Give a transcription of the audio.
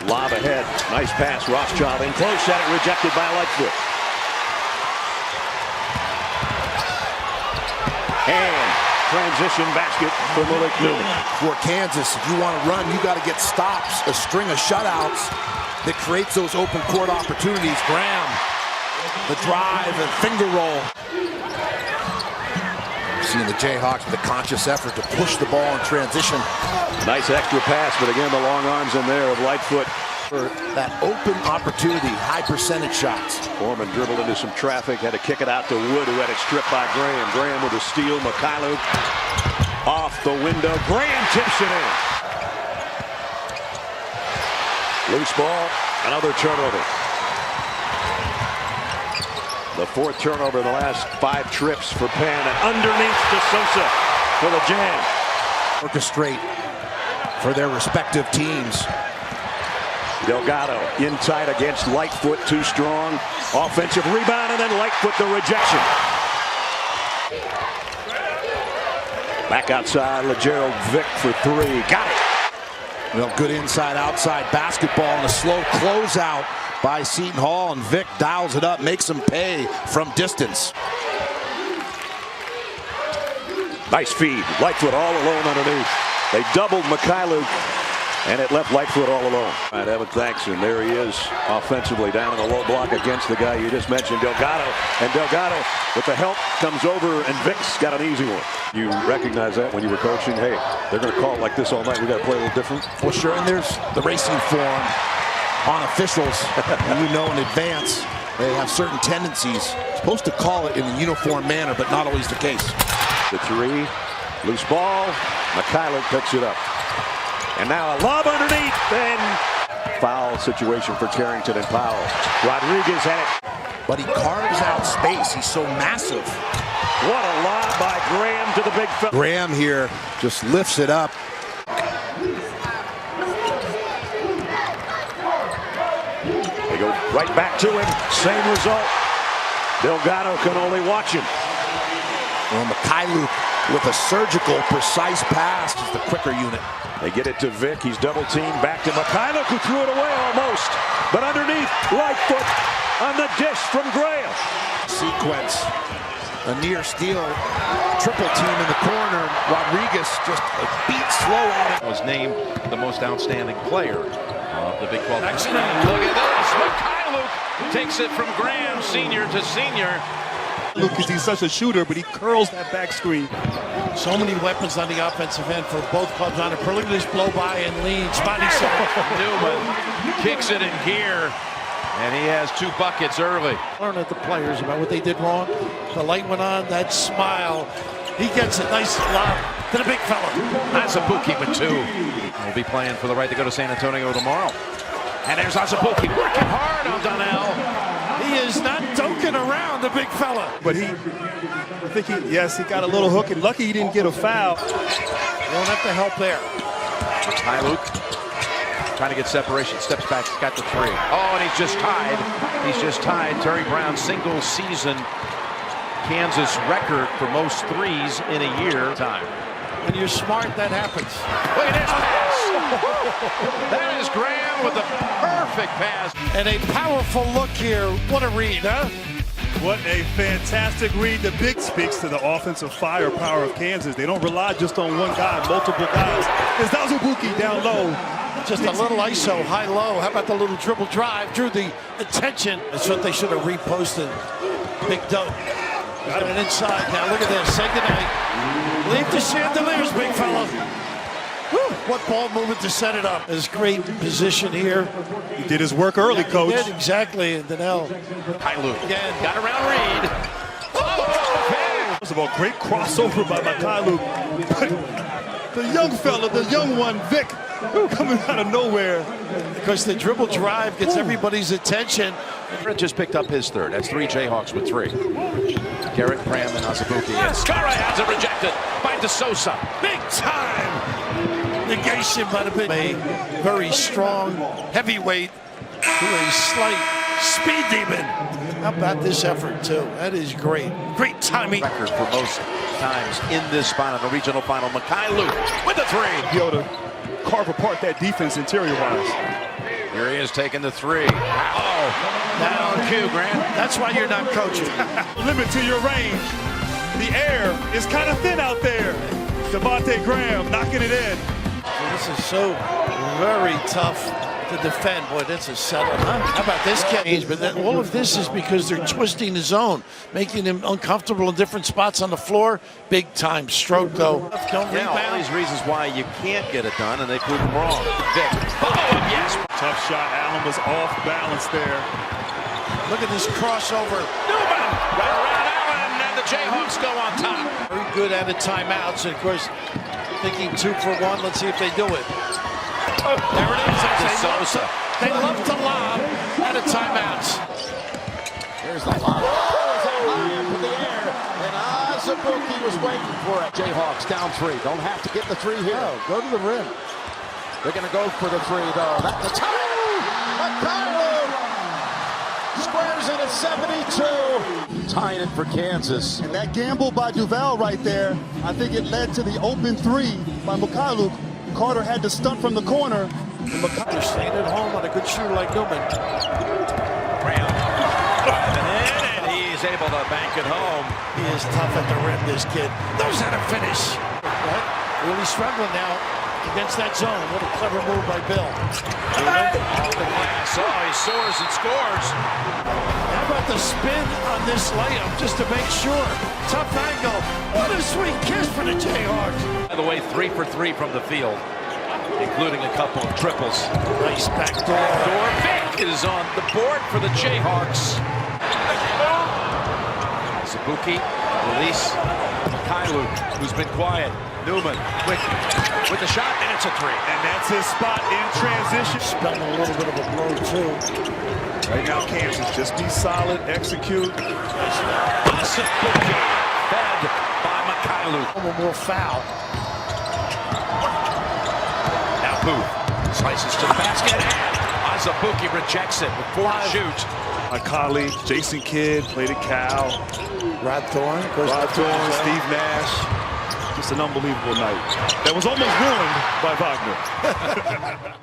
Lob ahead. Nice pass. Rothschild in close. Had it rejected by Lightfoot. And transition basket for Malik Newman. For Kansas, if you want to run, you got to get stops, a string of shutouts that creates those open court opportunities. Graham, the drive and finger roll. Seeing the Jayhawks with a conscious effort to push the ball in transition. Nice extra pass, but again, the long arms in there of Lightfoot. For that open opportunity, high percentage shots. Foreman dribbled into some traffic, had to kick it out to Wood, who had it stripped by Graham. Graham with a steal. Mikhailuk off the window. Graham tips it in. Loose ball, another turnover. The fourth turnover in the last 5 trips for Penn. And underneath to Sosa for the jam. Orchestrate for their respective teams. Delgado in tight against Lightfoot, too strong. Offensive rebound, and then Lightfoot the rejection. Back outside, LeGerald Vick for 3. Got it. Well, good inside-outside basketball and a slow closeout by Seton Hall, and Vick dials it up, makes him pay from distance. Nice feed. Lightfoot all alone underneath. They doubled Mikhailuk, and it left Lightfoot all alone. All right, Evan, thanks. And there he is offensively down in the low block against the guy you just mentioned, Delgado. And Delgado, with the help, comes over, and Vick's got an easy one. You recognize that when you were coaching? Hey, they're going to call it like this all night. We got to play a little different. Well, sure, and there's the racing form on officials. You know in advance they have certain tendencies. Supposed to call it in a uniform manner, but not always the case. The 3, loose ball. Mikhailuk picks it up. And now a lob underneath, then foul situation for Carrington and Powell. Rodriguez had it. But he carves out space. He's so massive. What a lob by Graham to the big fella. Graham here just lifts it up. They go right back to him. Same result. Delgado can only watch him. Well, Mikhailuk with a surgical, precise pass is the quicker unit. They get it to Vick. He's double teamed. Back to Mikhailuk, who threw it away almost. But underneath, Lightfoot on the dish from Graham. Sequence. A near steal. Triple team in the corner. Rodriguez just a beat slow on it. Was named the most outstanding player of the Big 12. Excellent. Look at this. Mikhailuk takes it from Graham, senior to senior. Because he's such a shooter, but he curls that back screen. So many weapons on the offensive end for both clubs on it. Look at this blow by and lead. Spotty Newman kicks it in gear, and he has 2 buckets early. Learn at the players about what they did wrong. The light went on, that smile. He gets a nice lob to the big fella. Azubuike with 2. Will be playing for the right to go to San Antonio tomorrow. And there's Azubuike working hard on Donnell. He is not dunking around, the big fella. But I think he got a little hook, and lucky he didn't get a foul. Won't have to help there. Mikhailuk trying to get separation, steps back, got the 3. Oh, and he's just tied. He's just tied Terry Brown's single season Kansas record for most 3s in a year. When you're smart, that happens. Look at this pass. That is Graham with the perfect pass. And a powerful look here. What a read, huh? What a fantastic read. The big speaks to the offensive firepower of Kansas. They don't rely just on one guy, multiple guys. There's Azubuike down low. Just a little ISO, high-low. How about the little dribble drive? Drew the attention. That's what they should have reposted. Big dope. Got it inside now. Look at this. Say goodnight. Leave the chandeliers, big fella. Whew. What ball movement to set it up. There's great position here. He did his work early, Coach. He did, exactly. And Donnell. Mikhailuk again. Got around Reed. Oh, First of all, great crossover by Mikhailuk. But the young fella, the young one, Vick, coming out of nowhere. Because the dribble drive gets everybody's attention. Just picked up his 3rd. That's 3 Jayhawks with 3. Garrett, Pram, and Azubuike. And Skara has it rejected by DeSosa. Big time negation by the big. A very strong heavyweight to a slight speed demon. How about this effort, too? That is great. Great timing. Record for most times in this spot in the regional final. Mikhailuk with the 3. Yoda carve apart that defense interior-wise. Here he is taking the three. Oh, that on cue, Grant. That's why you're not coaching. Limit to your range. The air is kind of thin out there. Devontae Graham knocking it in. This is so very tough to defend. Boy, that's a setup, huh? How about this change? But then all of this is because they're twisting the zone, making him uncomfortable in different spots on the floor. Big time stroke, though. Yeah, all these reasons why you can't get it done, and they prove them wrong. Vic, follow-up, yes. Tough shot. Allen was off balance there. Look at this crossover. Newman, right around Allen, and the Jayhawks go on top. Very good at a timeouts, and of course, thinking 2 for 1. Let's see if they do it. There it is. They love to lob out of timeouts. Here's the lob. Oh, it's out high up in the air. And Azubuike was waiting for it. Jayhawks down 3. Don't have to get the 3 here. No, go to the rim. They're going to go for the 3, though. That's the time. Squares in at 72. Tying it for Kansas. And that gamble by Duval right there, I think it led to the open 3 by Mikhailuk. Carter had to stunt from the corner. They're staying at home on a good shooter like Newman. Graham driving in, and he's able to bank it home. He is tough at the rim, this kid. Knows how to finish. Really struggling now against that zone. What a clever move by Bill. Off the glass. Oh, he soars and scores. How about the spin on this layup just to make sure? Tough angle. What a sweet kiss for the Jayhawks. By the way, 3 for 3 from the field, including a couple of triples. Nice backdoor. Vic is on the board for the Jayhawks. Azubuike, release. Mikhailuk, who's been quiet. Newman with the shot, and it's a 3. And that's his spot in transition. Spelling a little bit of a blow, too. Right now, Kansas, just be solid, execute. Azubuike, fed by Mikhailuk. One more foul. Now Booth slices to the basket, and Azubuike rejects it with 4 to shoot. My colleague, Jason Kidd, played at Cal. Rod Thorne, Steve Nash. Just an unbelievable night that was almost ruined by Wagner.